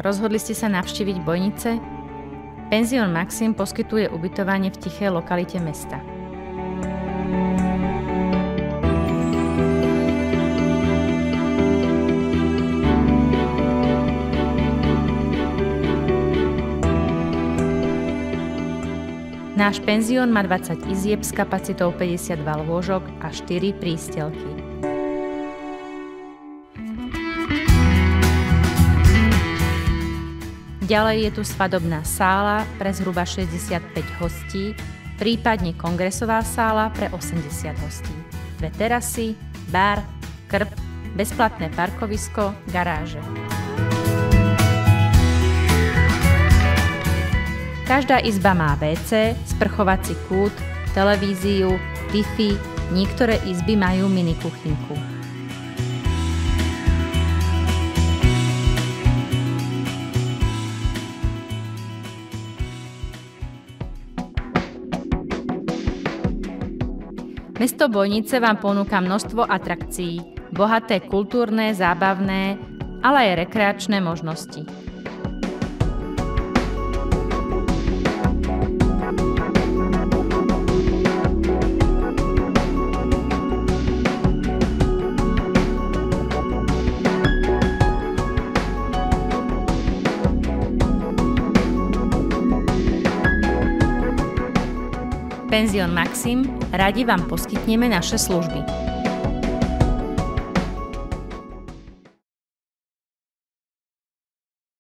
Rozhodli ste sa navštíviť Bojnice? Penzión Maxim poskytuje ubytovanie v tichej lokalite mesta. Náš penzión má 20 izieb s kapacitou 52 lôžok a 4 prístelky. Ďalej je tu svadobná sála pre zhruba 65 hostí, prípadne kongresová sála pre 80 hostí. 2 terasy, bar, krb, bezplatné parkovisko, garáže. Každá izba má WC, sprchovací kút, televíziu, Wi-Fi, niektoré izby majú minikuchynku. Mesto Bojnice vám ponúka množstvo atrakcií, bohaté kultúrne, zábavné, ale aj rekreačné možnosti. Penzión Maxim, radi vám poskytneme naše služby.